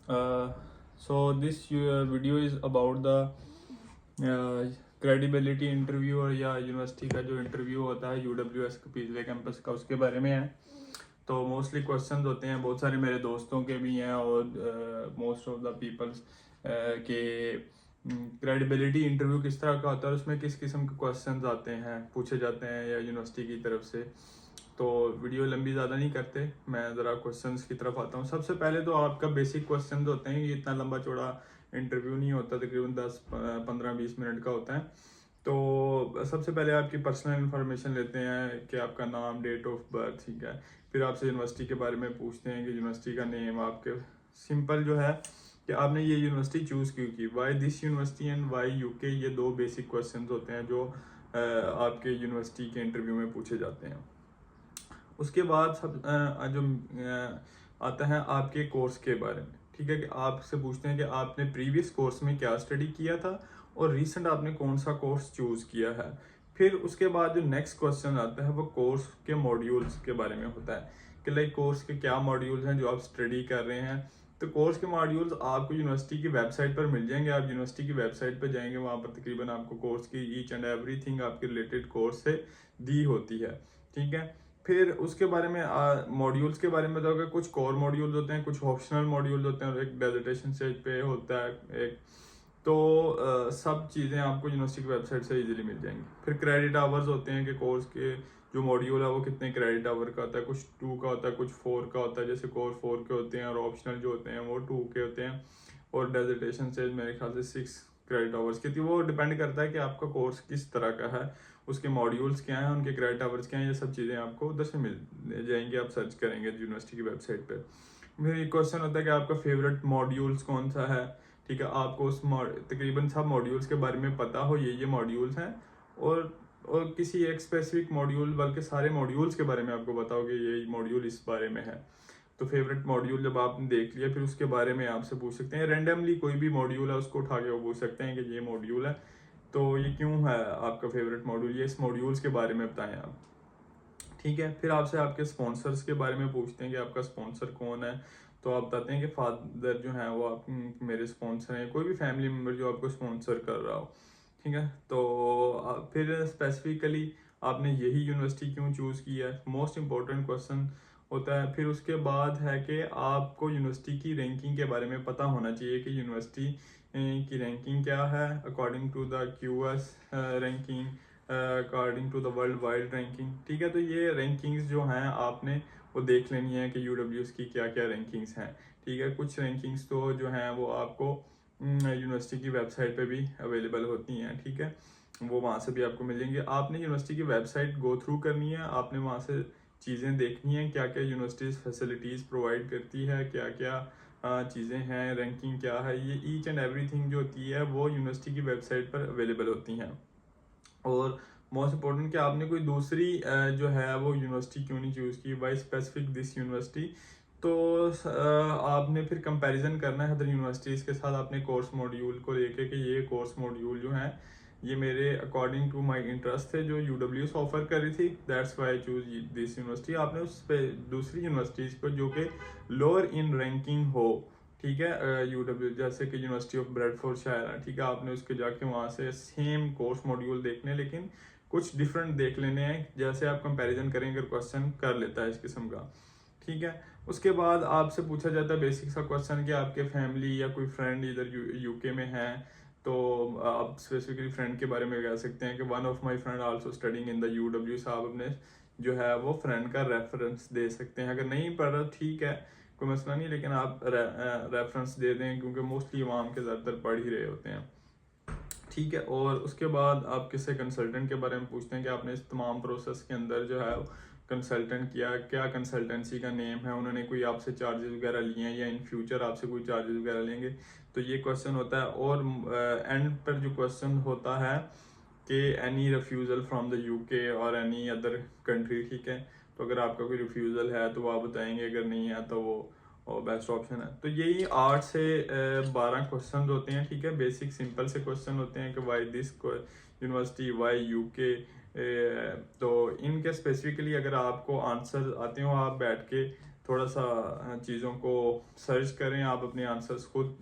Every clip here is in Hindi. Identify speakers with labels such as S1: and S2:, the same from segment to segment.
S1: So this video is about the credibility interview और या यूनिवर्सिटी का जो इंटरव्यू होता है UWS का पिछले कैंपस का, उसके बारे में है। तो मोस्टली क्वेश्चंस होते हैं, बहुत सारे मेरे दोस्तों के भी हैं और मोस्ट ऑफ द पीपल्स के क्रेडिबिलिटी इंटरव्यू किस तरह का होता है और उसमें किस किस्म के क्वेश्चंस आते हैं, पूछे जाते हैं या यूनिवर्सिटी की तरफ से। तो वीडियो लंबी ज़्यादा नहीं करते, मैं ज़रा क्वेश्चंस की तरफ आता हूँ। सबसे पहले तो आपका बेसिक क्वेश्चन होते हैं, ये इतना लंबा चौड़ा इंटरव्यू नहीं होता, तकरीबन 10-15-20 मिनट का होता है। तो सबसे पहले आपकी पर्सनल इन्फॉर्मेशन लेते हैं कि आपका नाम, डेट ऑफ बर्थ, ठीक है। फिर आपसे यूनिवर्सिटी के बारे में पूछते हैं कि यूनिवर्सिटी का नेम, आपके सिंपल जो है कि आपने ये यूनिवर्सिटी चूज़ क्यों की, why this university and why UK. ये दो बेसिक क्वेश्चन होते हैं जो आपके यूनिवर्सिटी के इंटरव्यू में पूछे जाते हैं। उसके बाद सब जो आता है आपके कोर्स के बारे में, ठीक है, कि आपसे पूछते हैं कि आपने प्रीवियस कोर्स में क्या स्टडी किया था और रिसेंट आपने कौन सा कोर्स चूज किया है। फिर उसके बाद जो नेक्स्ट क्वेश्चन आता है वो कोर्स के मॉड्यूल्स के बारे में होता है कि लाइक कोर्स के क्या मॉड्यूल्स हैं जो आप स्टडी कर रहे हैं। तो कोर्स के मॉड्यूल्स आपको यूनिवर्सिटी की वेबसाइट पर मिल जाएंगे। आप यूनिवर्सिटी की वेबसाइट पर जाएंगे, वहाँ पर तकरीबन आपको कोर्स की ईच एंड एवरीथिंग आपके रिलेटेड कोर्स से दी होती है, ठीक है। फिर उसके बारे में मॉड्यूल्स के बारे में बताओगे। कुछ कोर मॉड्यूल्स होते हैं, कुछ ऑप्शनल मॉड्यूल्स होते हैं और एक डेजर्टेशन स्टेज पे होता है एक। तो सब चीज़ें आपको यूनिवर्सिटी की वेबसाइट से इजीली मिल जाएंगी। फिर क्रेडिट आवर्स होते हैं कि कोर्स के जो मॉड्यूल है वो कितने क्रेडिट आवर का होता है। कुछ 2 का होता है, कुछ 4 का होता है, जैसे कोर 4 के होते हैं और ऑप्शनल जो होते हैं वो 2 के होते हैं। और डेजर्टेशन स्टेज मेरे ख्याल से 6 क्रेडिट आवर्स की थी। वो डिपेंड करता है कि आपका कोर्स किस तरह का है, उसके मॉड्यूल्स क्या हैं, उनके क्रेडिट आवर्स क्या हैं। ये सब चीज़ें आपको उधर से मिल जाएंगी, आप सर्च करेंगे यूनिवर्सिटी की वेबसाइट पर। फिर एक क्वेश्चन होता है कि आपका फेवरेट मॉड्यूल्स कौन सा है, ठीक है। आपको उस तकरीबन सब मॉड्यूल्स के बारे में पता हो, ये मॉड्यूल्स हैं, और किसी एक स्पेसिफिक मॉड्यूल, बल्कि सारे मॉड्यूल्स के बारे में आपको बताओ कि ये मॉड्यूल इस बारे में है। तो फेवरेट मॉड्यूल जब आपने देख लिया, फिर उसके बारे में आपसे पूछ सकते हैं। रैंडमली कोई भी मॉड्यूल है उसको उठा के वो पूछ सकते हैं कि ये मॉड्यूल है, तो ये क्यों है आपका फेवरेट मॉड्यूल, ये इस मॉड्यूल्स के बारे में बताएं आप, ठीक है। फिर आपसे आपके स्पॉन्सर्स के बारे में पूछते हैं कि आपका स्पॉन्सर कौन है। तो आप बताते हैं कि फादर जो है वो आप मेरे स्पॉन्सर हैं, कोई भी फैमिली मेम्बर जो आपको स्पॉन्सर कर रहा हो, ठीक है। तो फिर स्पेसिफिकली आपने यही यूनिवर्सिटी क्यों चूज़ किया है, मोस्ट इम्पोर्टेंट क्वेश्चन होता है। फिर उसके बाद है कि आपको यूनिवर्सिटी की रैंकिंग के बारे में पता होना चाहिए कि यूनिवर्सिटी की रैंकिंग क्या है according to the QS ranking, according to the world wide ranking, ठीक है। तो ये रैंकिंग्स जो हैं आपने वो देख लेनी है कि UWS की क्या क्या रैंकिंग्स हैं, ठीक है। कुछ रैंकिंग्स तो जो हैं वो आपको यूनिवर्सिटी की वेबसाइट पे भी अवेलेबल होती हैं, ठीक है। वो वहाँ से भी आपको मिल जाएंगे। आपने यूनिवर्सिटी की वेबसाइट गो थ्रू करनी है, आपने वहाँ से चीज़ें देखनी है क्या क्या यूनिवर्सिटी फैसिलिटीज़ प्रोवाइड करती है, क्या क्या चीज़ें हैं, रैंकिंग क्या है, ये ईच एंड एवरीथिंग जो होती है वो यूनिवर्सिटी की वेबसाइट पर अवेलेबल होती हैं। और मोस्ट इम्पोर्टेंट कि आपने कोई दूसरी जो है वो यूनिवर्सिटी क्यों नहीं चूज़ की, वाई स्पेसिफिक दिस यूनिवर्सिटी। तो आपने फिर कंपैरिजन करना है अदर यूनिवर्सिटीज़ के साथ अपने कोर्स मॉड्यूल को लेके कि ये कोर्स मॉड्यूल जो है ये मेरे अकॉर्डिंग टू माय इंटरेस्ट थे जो UWS ऑफर कर रही थी, that's why I choose this university. आपने उस पे दूसरी यूनिवर्सिटीज़ को जो कि लोअर इन रैंकिंग हो, ठीक है, UW जैसे कि यूनिवर्सिटी ऑफ ब्रेडफोर्डशायर है, ठीक है, आपने उसके जाके वहाँ से सेम कोर्स मॉड्यूल देखने लेकिन कुछ डिफरेंट देख लेने हैं, जैसे आप कंपैरिजन करेंगे अगर क्वेश्चन कर लेता है इस किस्म का, ठीक है। उसके बाद आपसे पूछा जाता है बेसिक सा क्वेश्चन कि आपके फैमिली या कोई फ्रेंड इधर UK में है। तो आप स्पेसिफिकली फ्रेंड के बारे में कह सकते हैं कि one of my friend also studying in the UW। आप अपने जो है वो फ्रेंड का रेफरेंस दे सकते हैं। अगर नहीं पढ़ रहा ठीक है, कोई मसला नहीं, लेकिन आप रेफरेंस दे दें क्योंकि मोस्टली इमाम के ज़्यादातर पढ़ ही रहे होते हैं, ठीक है। और उसके बाद आप किसी कंसल्टेंट के बारे में पूछते हैं कि आपने इस तमाम प्रोसेस के अंदर जो है कंसल्टेंट किया, क्या कंसल्टेंसी का नेम है, उन्होंने कोई आपसे चार्जेस वगैरह लिए हैं या इन फ्यूचर आपसे कोई चार्जेस वगैरह लेंगे, तो ये क्वेश्चन होता है। और एंड पर जो क्वेश्चन होता है कि any refusal from the UK और एनी अदर कंट्री, ठीक है। तो अगर आपका कोई रिफ्यूज़ल है तो वो आप बताएंगे, अगर नहीं है तो वो और बेस्ट ऑप्शन है। तो यही 8 से 12 क्वेश्चन होते हैं, ठीक है। बेसिक सिंपल से क्वेश्चन होते हैं कि why this university, why UK। तो इनके स्पेसिफिकली अगर आपको आंसर आते हो आप बैठ के थोड़ा सा चीज़ों को सर्च करें, आप अपने आंसर्स खुद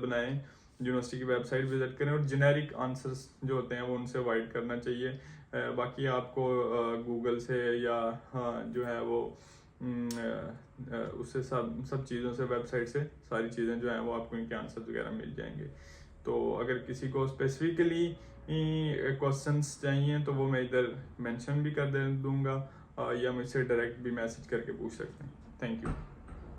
S1: बनाएं, यूनिवर्सिटी की वेबसाइट विजिट करें, और जेनेरिक आंसर्स जो होते हैं वो उनसे अवॉइड करना चाहिए। बाकी आपको गूगल से या जो है वो उससे सब चीज़ों से, वेबसाइट से सारी चीज़ें जो हैं वो आपको इनके आंसर वगैरह मिल जाएंगे। तो अगर किसी को स्पेसिफिकली क्वेश्चंस चाहिए तो वो मैं इधर मेंशन भी कर दे दूंगा, या मुझसे डायरेक्ट भी मैसेज करके पूछ सकते हैं। Thank you.